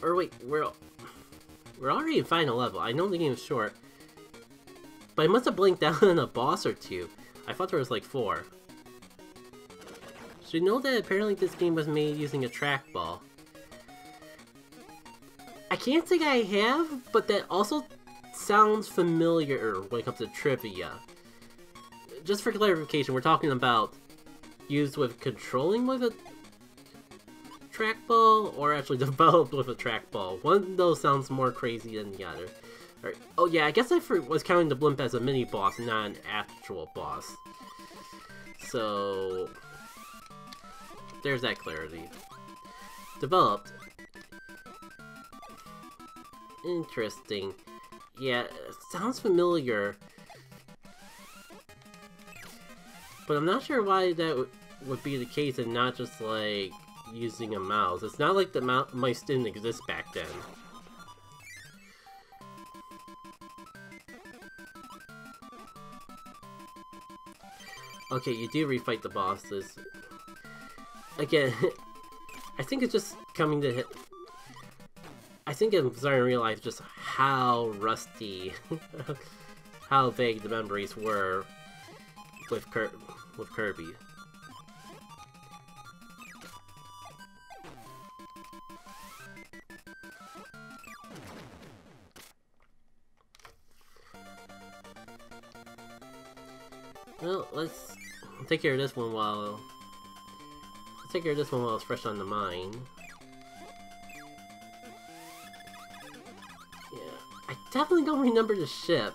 Or wait, we're already in final level. I know the game is short, but I must have blinked out on a boss or two. I thought there was like 4. So you know that apparently this game was made using a trackball. I can't think I have, but that also sounds familiar when it comes to trivia. Just for clarification, we're talking about used with controlling with a trackball, or actually developed with a trackball. One of those sounds more crazy than the other. Right. Oh yeah, I guess I was counting the blimp as a mini boss, not an actual boss. So there's that clarity. Developed. Interesting. Yeah, it sounds familiar. But I'm not sure why that would be the case and not just like using a mouse. It's not like the mice didn't exist back then. Okay, you do refight the bosses. Again, I think it's just coming to hit. I think I'm starting to realize just how rusty, how vague the memories were with Kirby. Well, let's take care of this one while it's fresh on the mind. Yeah, I definitely don't remember the ship,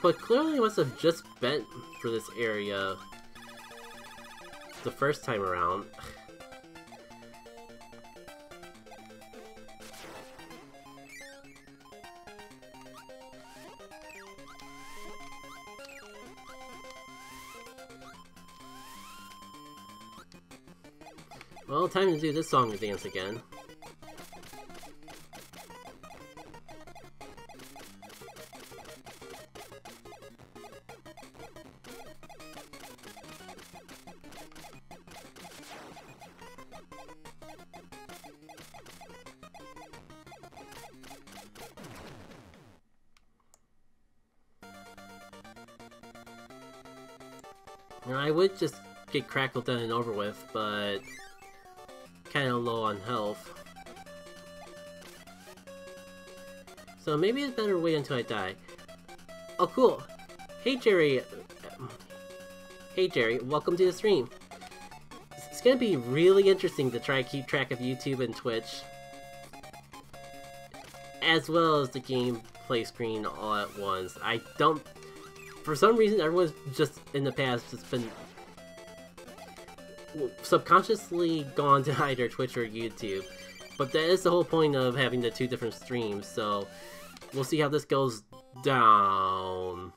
but clearly I must have just been for this area the first time around. Well, time to do this song and dance again. Now, I would just get Crackled done and over with, but kind of low on health. So maybe it's better wait until I die. Oh, cool. Hey, Jerry. Hey, Jerry. Welcome to the stream. It's gonna be really interesting to try to keep track of YouTube and Twitch, as well as the gameplay screen all at once. I don't... For some reason, everyone's just, in the past, just been subconsciously gone to either Twitch or YouTube. But that is the whole point of having the 2 different streams, so we'll see how this goes down.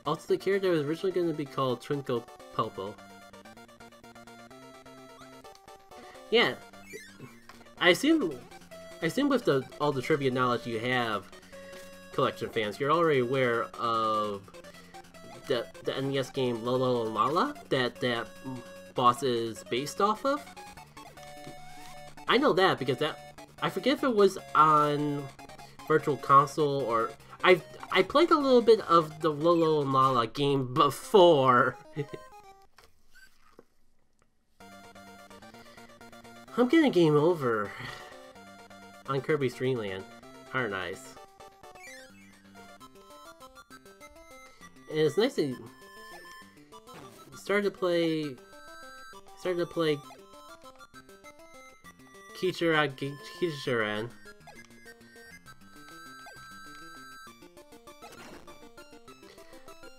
Also, the character was originally going to be called Twinkle Popo. Yeah, I assume with all the trivia knowledge you have, Collection fans, you're already aware of the NES game Lolo and Lala that boss is based off of. I know that because I forget if it was on Virtual Console or I played a little bit of the Lolo and Lala game before. I'm getting game over on Kirby Dreamland. Aren't nice. And it's nice to start to play Kichiran.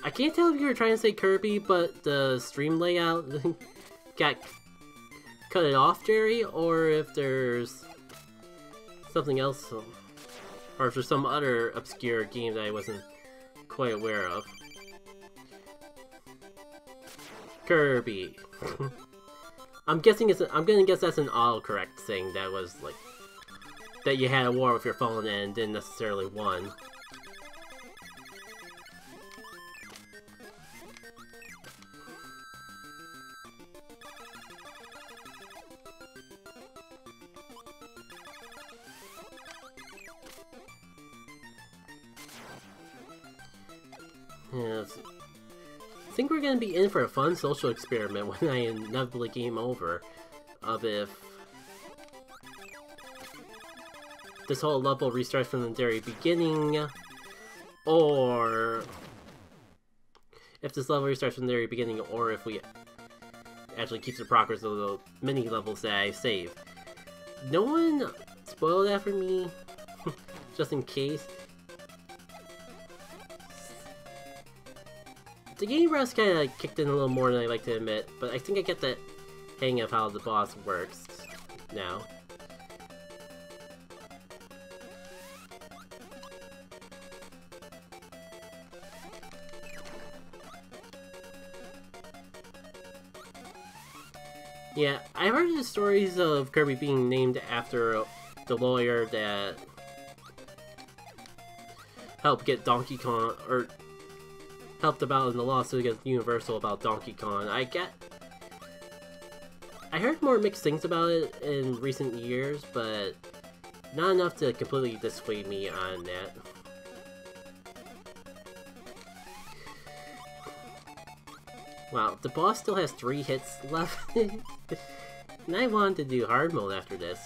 I can't tell if you were trying to say Kirby, but the stream layout got cut it off, Jerry, or if there's something else, or if there's some other obscure game that I wasn't quite aware of. Kirby. I'm gonna guess that's an autocorrect thing that was like that you had a war with your phone and didn't necessarily won. Yes. I think we're gonna be in for a fun social experiment when I inevitably game over of if this whole level restarts from the very beginning, or if this level restarts from the very beginning, or if we actually keep the progress of the mini levels that I save. No one spoiled that for me, just in case. The game rest kind of kicked in a little more than I like to admit, but I think I get the hang of how the boss works now. Yeah, I've heard the stories of Kirby being named after the lawyer that helped get Donkey Kong, or helped about in the lawsuit against Universal about Donkey Kong. I heard more mixed things about it in recent years, but not enough to completely dissuade me on that. Wow, the boss still has 3 hits left, and I wanted to do hard mode after this.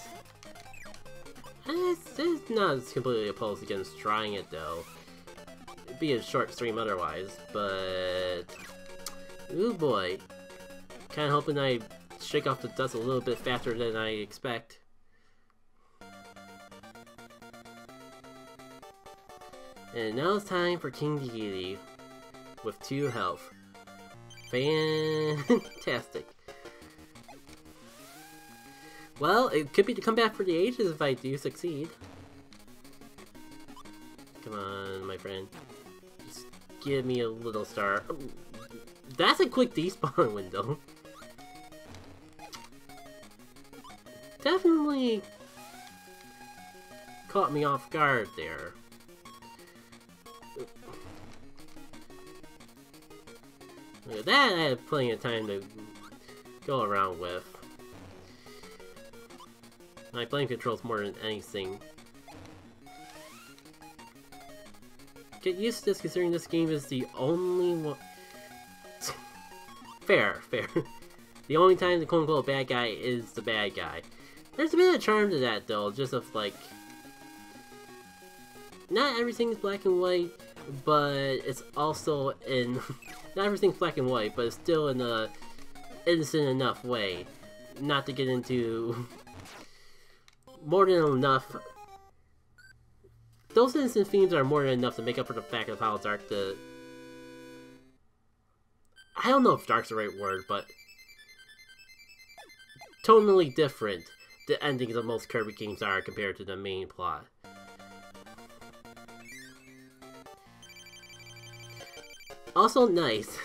It's not completely opposed against trying it though. It'd be a short stream otherwise, but ooh boy, kinda hoping I shake off the dust a little bit faster than I expect. And now it's time for King Deity with 2 health. Fantastic. Well, it could be the comeback for the ages if I do succeed. Come on, my friend. Just give me a little star. That's a quick despawn window. Definitely caught me off guard there. Look at that, I had plenty of time to go around with. My blame controls more than anything. Get used to this considering this game is the only one... fair. The only time the quote-unquote bad guy is the bad guy. There's a bit of charm to that though, just of like... not everything's black and white, but it's also in... not everything's black and white, but it's still in a innocent enough way. Not to get into... more than enough. Those innocent themes are more than enough to make up for the fact of how dark the... I don't know if dark's the right word, but... tonally different the endings of most Kirby games are compared to the main plot. Also nice.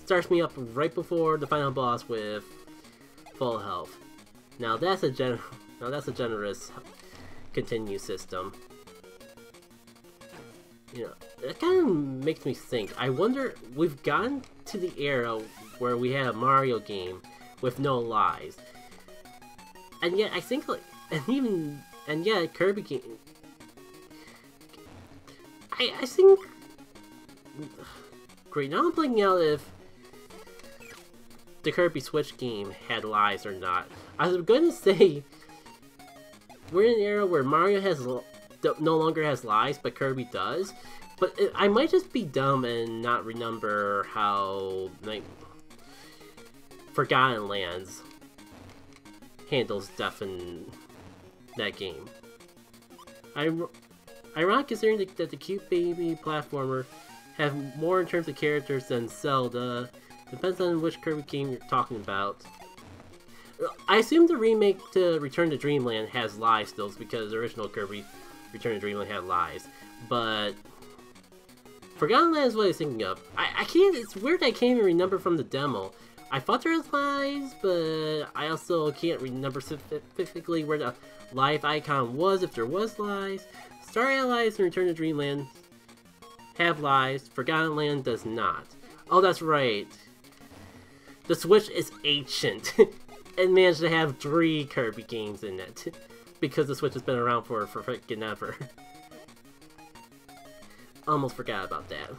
Starts me up right before the final boss with full health. Now that's a generous continue system. You know, that kind of makes me think. I wonder, we've gotten to the era where we had a Mario game with no lies. And yet I think like, and yet Kirby game, I think, great, now I'm blanking out if the Kirby Switch game had lies or not. I was gonna say, we're in an era where Mario no longer has lies, but Kirby does. But I might just be dumb and not remember how, like, Forgotten Lands handles death in that game. Ironic considering that the cute baby platformer have more in terms of characters than Zelda. Depends on which Kirby game you're talking about. I assume the remake to Return to Dreamland has lies still, because the original Kirby Return to Dreamland had lies. But Forgotten Land is what I was thinking of. I can't. It's weird. I can't even remember from the demo. I thought there was lies, but I also can't remember specifically where the live icon was. If there was lies, Star Allies and Return to Dreamland have lies. Forgotten Land does not. Oh, that's right. The Switch is ancient. It managed to have 3 Kirby games in it. Because the Switch has been around for freaking ever. Almost forgot about that.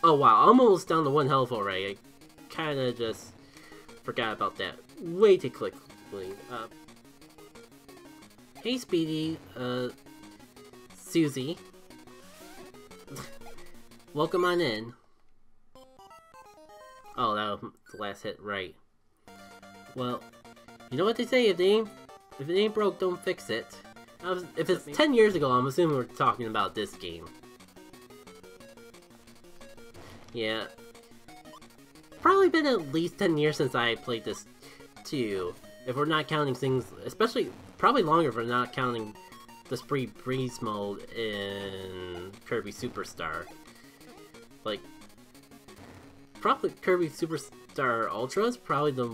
Oh wow, almost down to 1 health already. I kinda just forgot about that way too quickly. Hey Speedy, Susie. Welcome on in. Oh, that was the last hit, right. Well, you know what they say, if it ain't broke, don't fix it. If it's 10 years ago, I'm assuming we're talking about this game. Yeah. Probably been at least 10 years since I played this too. If we're not counting things, especially, probably longer if we're not counting the Spree Breeze mode in Kirby Superstar. Like, probably Kirby Superstar Ultra is probably the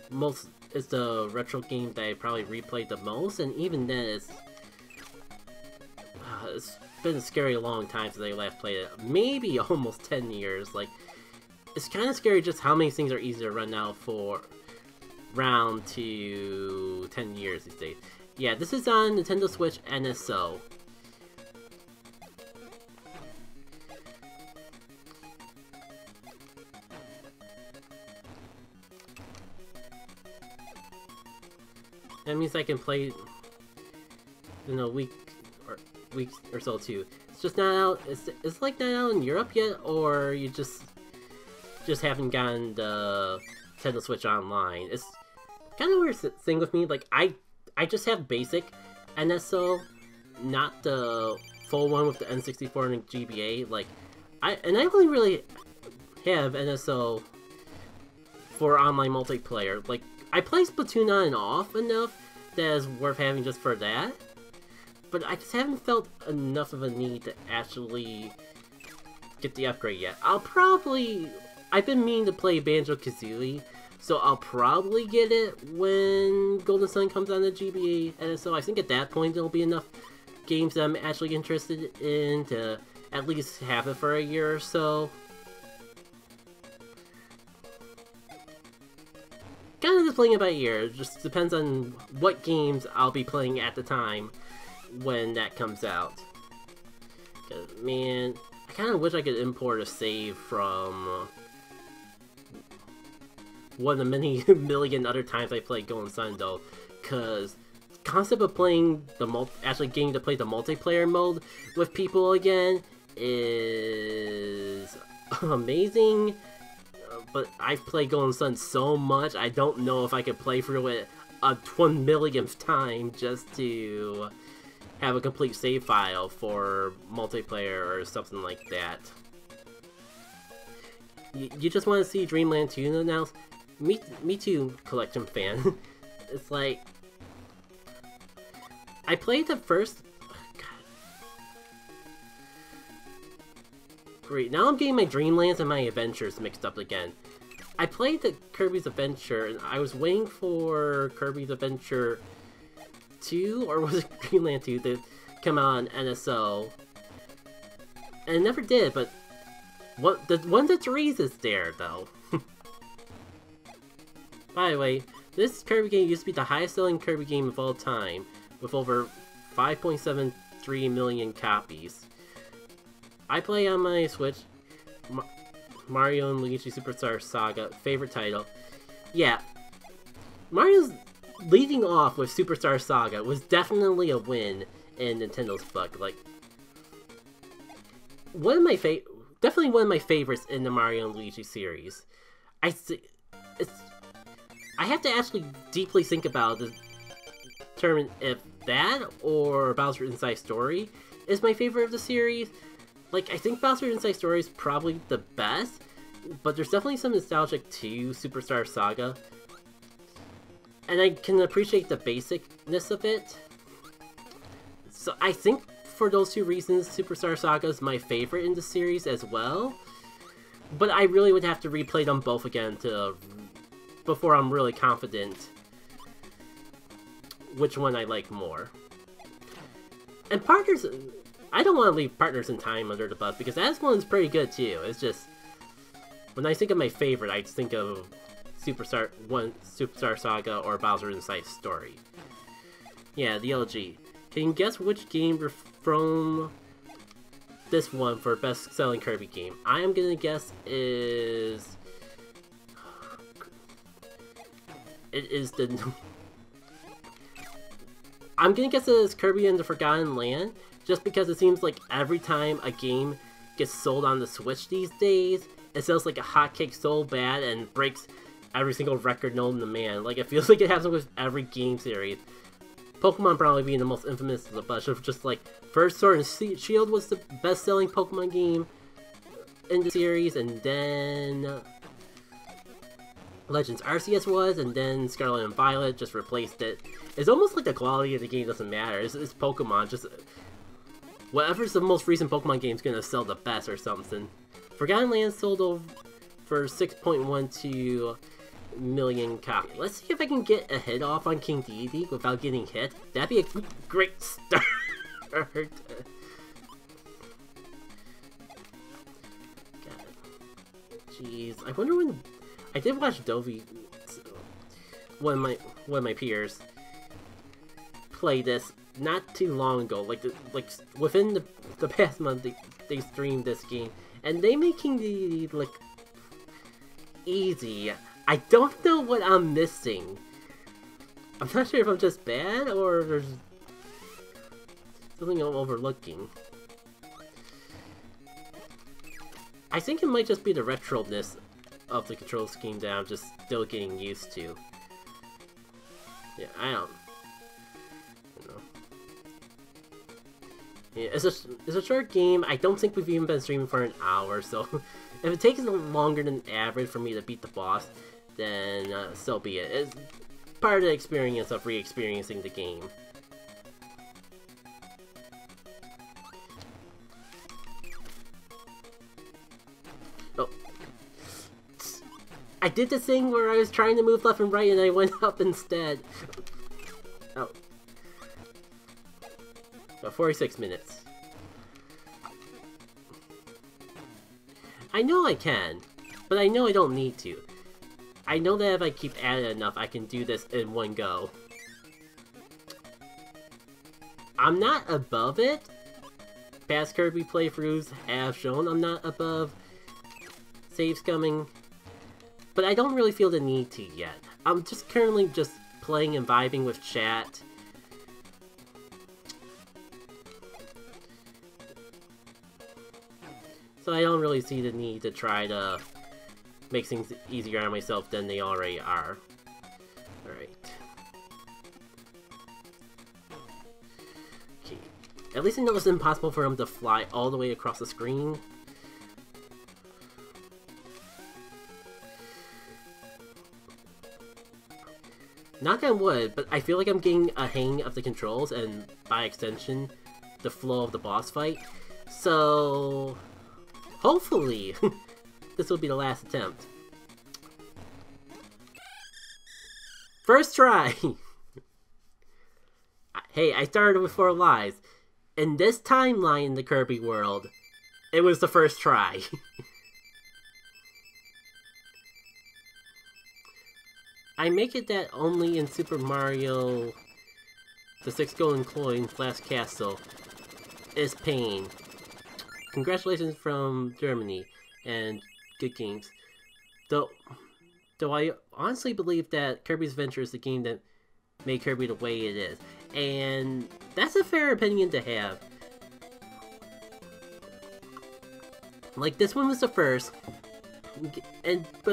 most, is the retro game that I probably replayed the most, and even then it's been a scary long time since I last played it. Maybe almost 10 years. Like, it's kind of scary just how many things are easy to run now for round to 10 years these days. Yeah, this is on Nintendo Switch NSO. That means I can play in a week or so too. It's just not out. It's like not out in Europe yet, or you just haven't gotten the Nintendo Switch Online. It's kind of a weird thing with me. Like I just have basic NSO, not the full one with the N64 and GBA. Like I only really have NSO for online multiplayer. Like I play Splatoon on and off enough that is worth having just for that. But I just haven't felt enough of a need to actually get the upgrade yet. I've been meaning to play Banjo-Kazooie, so I'll probably get it when Golden Sun comes on the GBA, and so I think at that point there'll be enough games that I'm actually interested in to at least have it for a year or so. Kind of just playing it by ear. It just depends on what games I'll be playing at the time when that comes out. 'Cause, man, I kind of wish I could import a save from one of the many million other times I played Golden Sun though, because the concept of playing actually getting to play the multiplayer mode with people again is amazing. But I've played Golden Sun so much, I don't know if I could play through it a 1 millionth time just to have a complete save file for multiplayer or something like that. You just want to see Dreamland 2 announced? Me too, Collection fan. It's like, I played the first... Great, now I'm getting my Dreamlands and my Adventures mixed up again. I played the Kirby's Adventure, and I was waiting for Kirby's Adventure 2, or was it Dreamland 2, to come out on NSO. And it never did, but one of the 3s is there, though. By the way, this Kirby game used to be the highest selling Kirby game of all time, with over 5.73 million copies. I play on my Switch, Mario and Luigi Superstar Saga, favorite title. Yeah, Mario's leading off with Superstar Saga was definitely a win in Nintendo's book. Like, definitely one of my favorites in the Mario and Luigi series. I have to actually deeply think about it to determine if that or Bowser Inside Story is my favorite of the series. Like, I think Bowser Inside Story is probably the best, but there's definitely some nostalgic to Superstar Saga. And I can appreciate the basicness of it. So I think for those two reasons, Superstar Saga is my favorite in the series as well. But I really would have to replay them both again before I'm really confident which one I like more. And Partners... I don't want to leave Partners in Time under the bus, because that one's pretty good too. It's just, when I think of my favorite, I just think of Superstar Saga or Bowser Inside Story. Yeah, the LG. Can you guess which game from this one for best-selling Kirby game. I am gonna guess is... It is the... I'm gonna guess it is Kirby and the Forgotten Land, just because it seems like every time a game gets sold on the Switch these days, it sells like a hotcake so bad and breaks every single record known to man. Like, it feels like it happens with every game series. Pokemon probably being the most infamous of the bunch of just like, first Sword and Shield was the best-selling Pokemon game in the series, and then Legends Arceus was, and then Scarlet and Violet just replaced it. It's almost like the quality of the game doesn't matter. It's Pokemon, just whatever's the most recent Pokemon game is gonna sell the best or something. Forgotten Land sold over for 6.12 million copies. Let's see if I can get a hit off on King Dedede without getting hit. That'd be a great start. Jeez, I wonder when... I did watch Dovey, one of my peers, play this not too long ago. Like within the past month, they streamed this game, and they made King Dedede look easy. I don't know what I'm missing. I'm not sure if I'm just bad or there's something I'm overlooking. I think it might just be the retroness of the control scheme that I'm just still getting used to. Yeah, I don't know. Yeah, it's a short game. I don't think we've even been streaming for an hour, so if it takes longer than average for me to beat the boss, then so be it. It's part of the experience of re-experiencing the game. Oh. I did the thing where I was trying to move left and right and I went up instead. Oh. About 46 minutes. I know I can, but I know I don't need to. I know that if I keep at it enough, I can do this in one go. I'm not above it. Past Kirby playthroughs have shown I'm not above save scumming, but I don't really feel the need to yet. I'm just currently just playing and vibing with chat. So I don't really see the need to try to make things easier on myself than they already are. Alright. Okay. At least I know it's impossible for him to fly all the way across the screen. Knock on wood, but I feel like I'm getting a hang of the controls and, by extension, the flow of the boss fight. So... hopefully, this will be the last attempt. First try! Hey, I started with 4 lives. In this timeline in the Kirby world, it was the first try. I make it that only in Super Mario, the 6 Golden Coins Last Castle, is pain. Congratulations from Germany, and good games. Though I honestly believe that Kirby's Adventure is the game that made Kirby the way it is. And that's a fair opinion to have. Like, this one was the first, but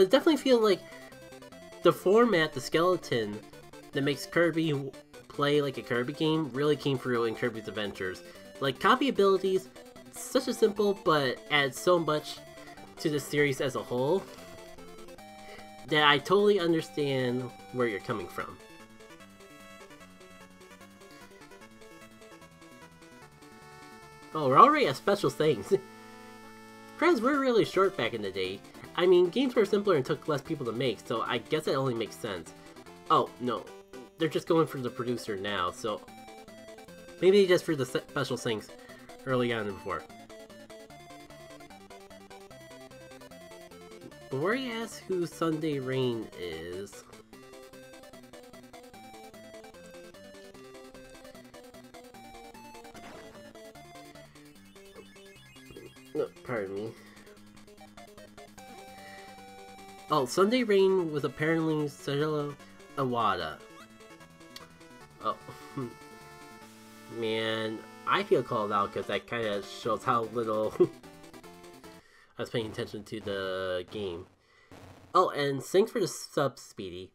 it definitely feels like the format, the skeleton, that makes Kirby play like a Kirby game really came through in Kirby's Adventures. Like, copy abilities, such a simple, but adds so much to the series as a whole, that I totally understand where you're coming from. Oh, we're already at special things. Creds were really short back in the day. I mean, games were simpler and took less people to make, so I guess that only makes sense. Oh, no. They're just going for the producer now, so... maybe just for the special things early on and before. Before you ask who Sunday Rain is... No, pardon me. Oh, Sunday Rain was apparently Sajila Awada. Oh, man, I feel called out because that kind of shows how little I was paying attention to the game. Oh, and thanks for the sub, Speedy.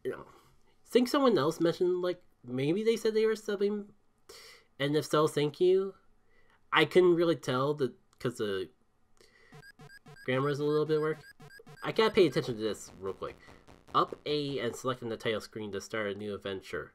You know, think someone else mentioned, like, maybe they said they were subbing, and if so, thank you. I couldn't really tell because the grammar is a little bit work. I gotta pay attention to this real quick. Up A and selecting the title screen to start a new adventure.